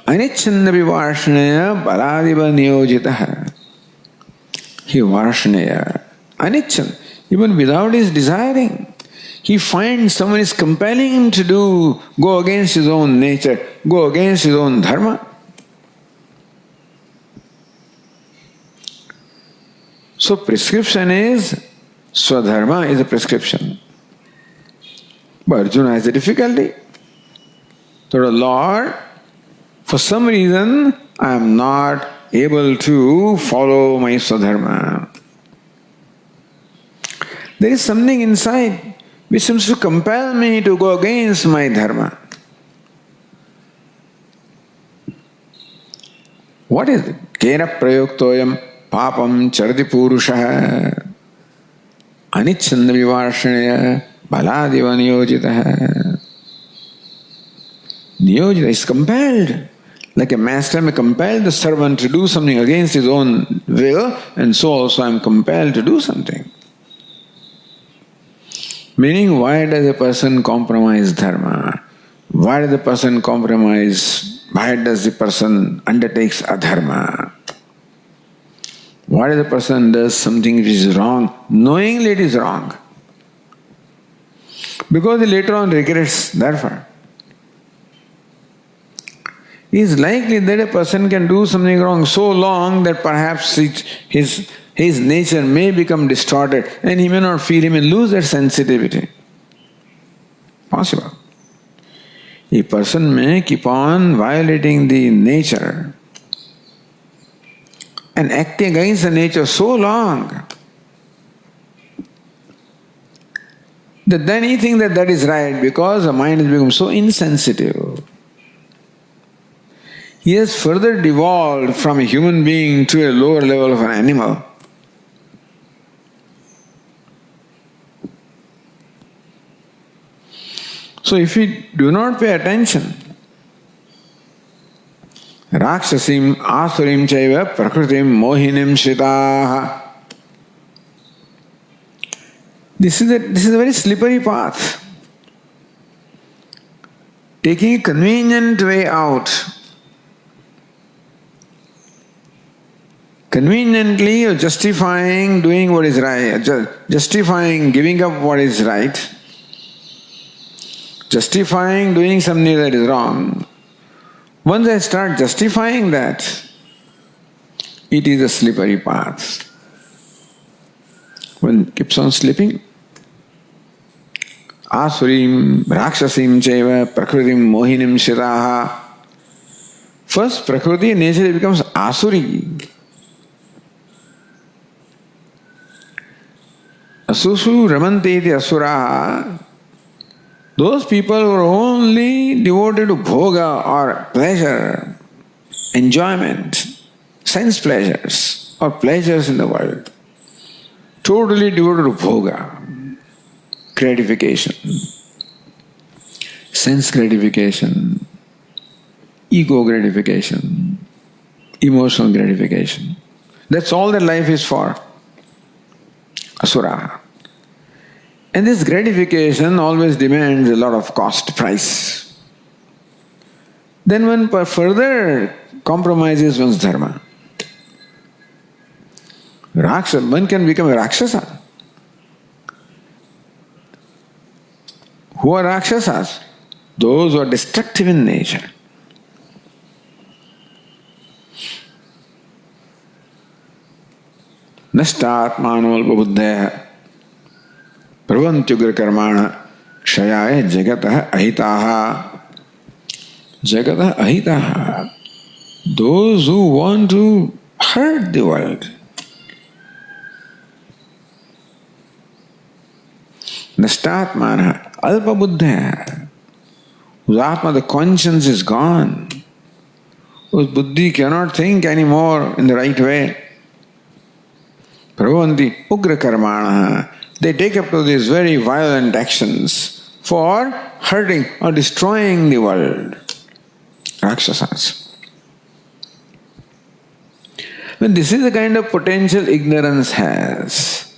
Anichanna vivarshanaya baladiva niyojitaha. He varshanaya. Anichan. Even without his desiring. He finds someone is compelling him to go against his own nature, go against his own dharma. So prescription is, Swadharma is a prescription. But Arjuna has a difficulty. So Lord, for some reason I am not able to follow my Swadharma. There is something inside which seems to compel me to go against my dharma. What is it? Kena prayoktoyam papam charati purusha anichanna vivarshanaya baladiva niyojitaha. Niyojita is compelled. Like a master may compel the servant to do something against his own will, and so also I am compelled to do something. Meaning, why does a person compromise dharma? Why does the person compromise? Why does the person undertakes adharma? Why does the person does something which is wrong, knowingly it is wrong? Because he later on regrets, therefore. It is likely that a person can do something wrong so long that perhaps his nature may become distorted and he may not feel, he may lose that sensitivity. Possible. A person may keep on violating the nature and acting against the nature so long that then he thinks that that is right because the mind has become so insensitive. He has further devolved from a human being to a lower level of an animal. So if we do not pay attention, Rakshasim asurim chaiva prakritim mohinim shritaha. This is a very slippery path. Taking a convenient way out. Conveniently you're justifying doing what is right, justifying giving up what is right, justifying doing something that is wrong. Once I start justifying that, it is a slippery path. One keeps on slipping. Asurim, Rakshasim chaiva, Prakritim, Mohinim shiraha. First, Prakriti, nature becomes Asuri. Asusu ramanteti asuraha. Those people who are only devoted to bhoga or pleasure, enjoyment, sense pleasures or pleasures in the world. Totally devoted to bhoga, gratification, sense gratification, ego gratification, emotional gratification. That's all that life is for. Asura. And this gratification always demands a lot of cost, price. Then one further compromises one's dharma. Rakshasa, one can become a Rakshasa. Who are Rakshasas? Those who are destructive in nature. Nashtatmanolpabuddhaya pravantyugra karmana kshayaya jagatah ahitaha. Jagatah ahitaha. Those who want to hurt the world. Nashtatmana alpabuddhaya. Whose atma, the conscience is gone. Whose buddhi cannot think anymore in the right way. Pravanti ugra karmana. They take up to these very violent actions for hurting or destroying the world. Rakshasas. But this is the kind of potential ignorance has.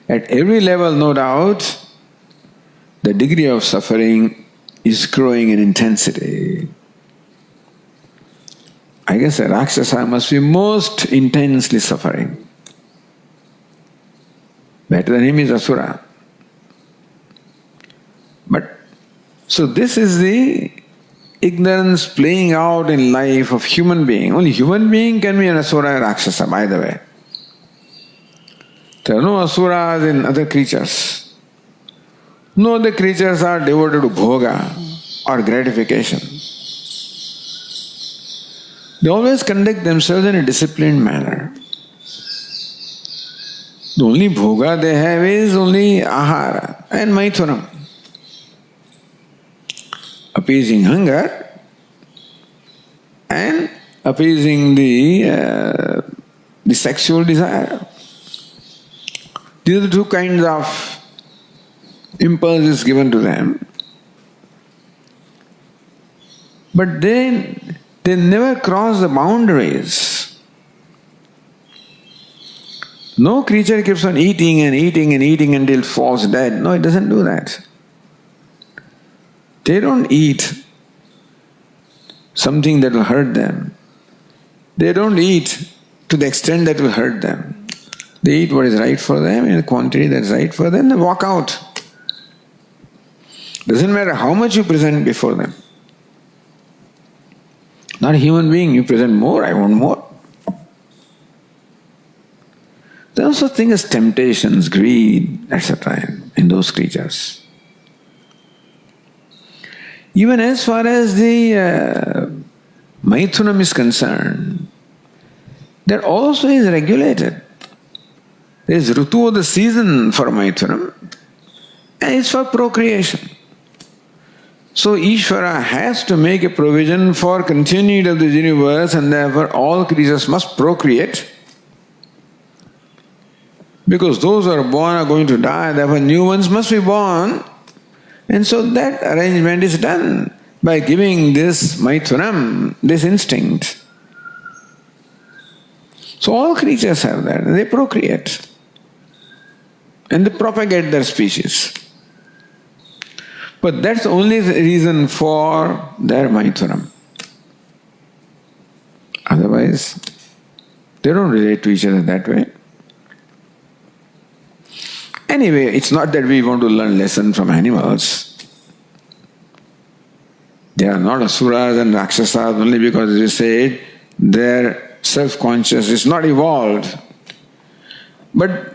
At every level, no doubt, the degree of suffering is growing in intensity. I guess a Rakshasa must be most intensely suffering. Better than him is Asura. But, so this is the ignorance playing out in life of human being. Only human being can be an Asura or Rakshasa, by the way. There are no Asuras in other creatures. No other creatures are devoted to bhoga or gratification. They always conduct themselves in a disciplined manner. The only bhoga they have is only ahara and maithunam. Appeasing hunger and appeasing the sexual desire. These are the two kinds of impulses given to them. But they never cross the boundaries. No creature keeps on eating and eating and eating until it falls dead. No, it doesn't do that. They don't eat something that will hurt them. They don't eat to the extent that will hurt them. They eat what is right for them in a quantity that is right for them, they walk out. Doesn't matter how much you present before them. Not a human being, you present more, I want more. There are also things as temptations, greed, etc. in those creatures. Even as far as the Maithunam is concerned, that also is regulated. There is Ritu, the season for Maithunam, and it's for procreation. So Ishvara has to make a provision for continuity of the universe, and therefore all creatures must procreate. Because those who are born are going to die, therefore new ones must be born. And so that arrangement is done by giving this Maithunam, this instinct. So all creatures have that, they procreate. And they propagate their species. But that's the only reason for their Maithunam. Otherwise, they don't relate to each other that way. Anyway, it's not that we want to learn lessons from animals. They are not asuras and rakshasas only because, as we said, their self-conscious is not evolved. But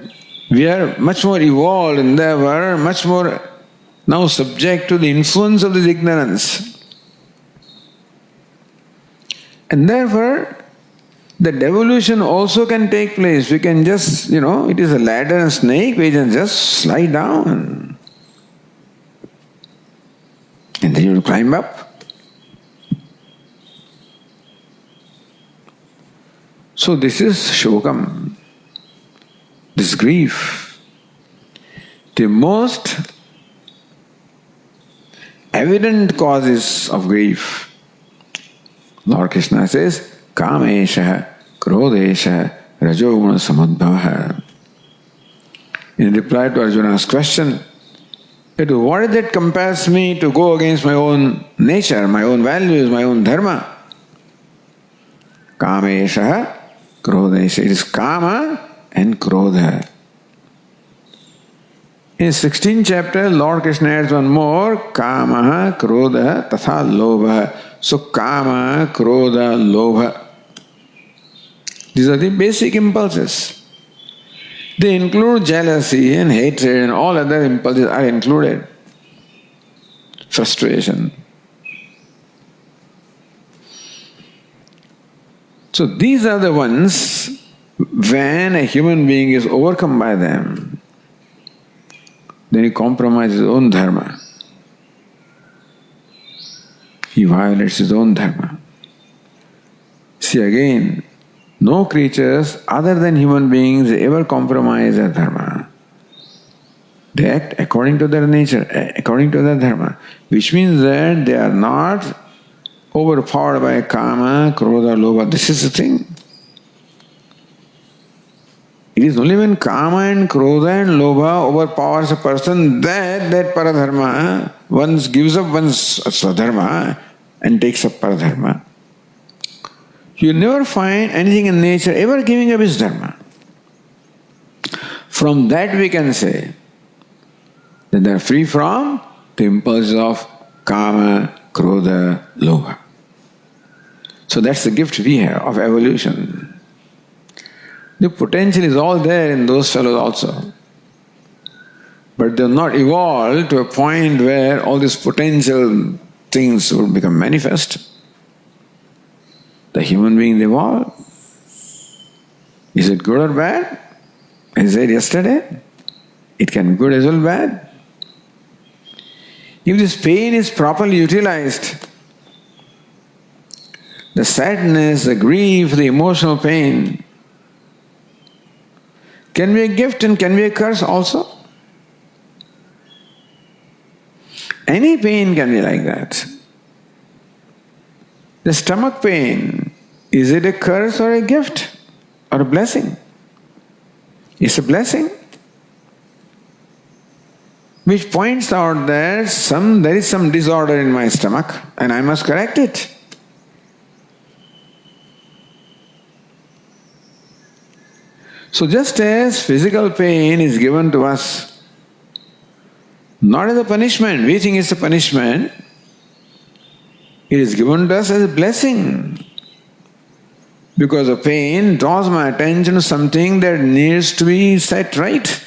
we are much more evolved and therefore much more now subject to the influence of this ignorance. And therefore, the devolution also can take place. We can just, it is a ladder and snake, we can just slide down. And then you climb up. So this is shokam, this grief. The most evident causes of grief. Lord Krishna says, Kamesha, Krodesha, Rajoguna Samudbhava. In reply to Arjuna's question, what is that compels me to go against my own nature, my own values, my own dharma? Kamesha, Krodha. It is Kama and Krodha. In 16th chapter, Lord Krishna adds one more, Kama, Krodha, Tatha, Lobha. So Kama, Krodha, Lobha. These are the basic impulses. They include jealousy and hatred and all other impulses are included. Frustration. So these are the ones, when a human being is overcome by them, then he compromises his own dharma. He violates his own dharma. See again, no creatures other than human beings ever compromise their dharma. They act according to their nature, according to their dharma, which means that they are not overpowered by Kama, Krodha, Lobha. This is the thing. It is only when Kama and Krodha and Lobha overpowers a person that paradharma, one gives up one's swadharma and takes up paradharma. You never find anything in nature ever giving up his dharma. From that we can say that they are free from the impulses of Kama, Krodha, Lobha. So that's the gift we have of evolution. The potential is all there in those fellows also. But they have not evolved to a point where all these potential things will become manifest. The human beings evolve. Is it good or bad? As I said yesterday, it can be good as well as bad. If this pain is properly utilized, the sadness, the grief, the emotional pain can be a gift and can be a curse also. Any pain can be like that. The stomach pain, is it a curse or a gift or a blessing? It's a blessing, which points out that there is some disorder in my stomach and I must correct it. So just as physical pain is given to us, not as a punishment, we think it's a punishment, it is given to us as a blessing. Because the pain draws my attention to something that needs to be set right.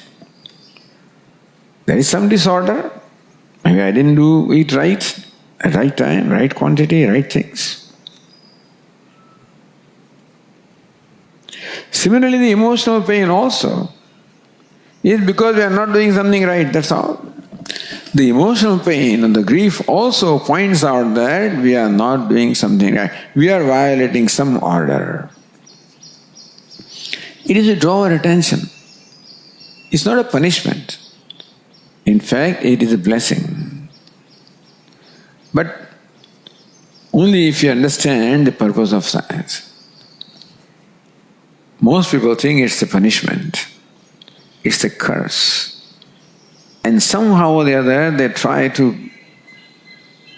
There is some disorder. Maybe I didn't eat right, at right time, right quantity, right things. Similarly, the emotional pain also is because we are not doing something right, that's all. The emotional pain and the grief also points out that we are not doing something right. We are violating some order. It is to draw our attention. It's not a punishment. In fact, it is a blessing. But only if you understand the purpose of science. Most people think it's a punishment. It's a curse. And somehow or the other they try to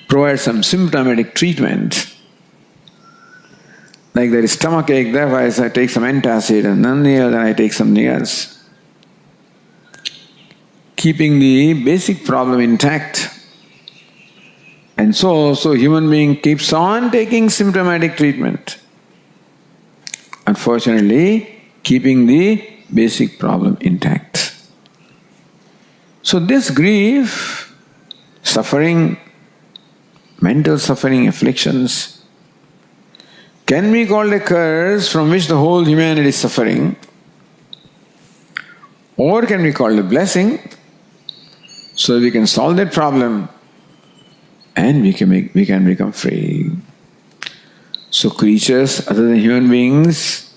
provide some symptomatic treatment. Like there is stomach ache, therefore I take some antacid, and then I take something else. Keeping the basic problem intact. And so human being keeps on taking symptomatic treatment. Unfortunately, keeping the basic problem intact. So this grief, suffering, mental suffering, afflictions, can be called a curse from which the whole humanity is suffering, or can be called a blessing, so we can solve that problem and we can become free. So creatures other than human beings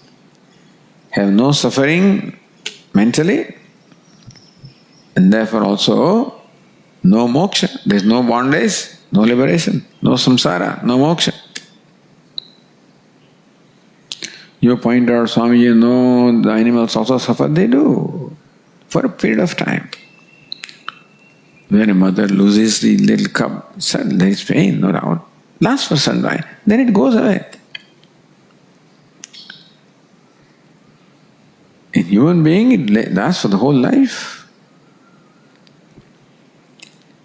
have no suffering mentally, and therefore also no moksha. There is no bondage, no liberation, no samsara, no moksha. You point out, Swami, the animals also suffer. They do, for a period of time. When a mother loses the little cub, there is pain, no doubt. Lasts for some time, then it goes away. human being, it lasts for the whole life.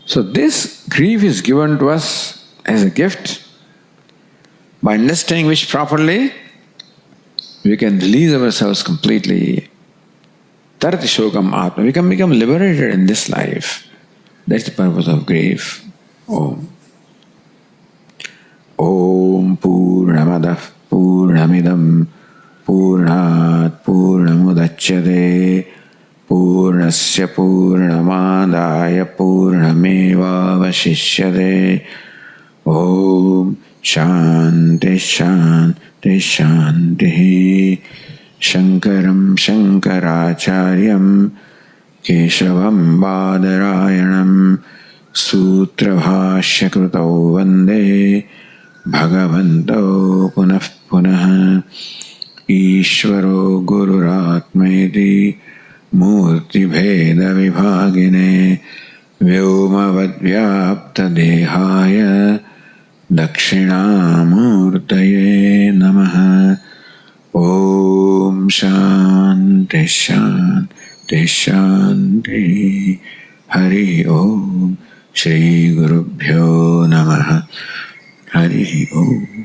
So this grief is given to us as a gift. By understanding which properly, we can release ourselves completely. Tarati shokam atma. We can become liberated in this life. That's the purpose of grief. Om. Om Purnamadah Purnamidam Purnat Purnamudachyate Purnasya Purnamadaya Purnameva Vashishyate. Om Shanti Shanti Shanti. Shankaram Shankaracharyam Keshavam Badarayanam Sutrabhashya Krutau Vande Bhagavanto Punah Punah. Ishvaro Gururatmaiti Murti Bheda Vibhagine Vyomavad Vyapta Dehaya Dakshinamurtaye Namaha. Om Shanti Shanti Shanti. Hari Om. Shri Gurubhyo Namaha. Hari Om.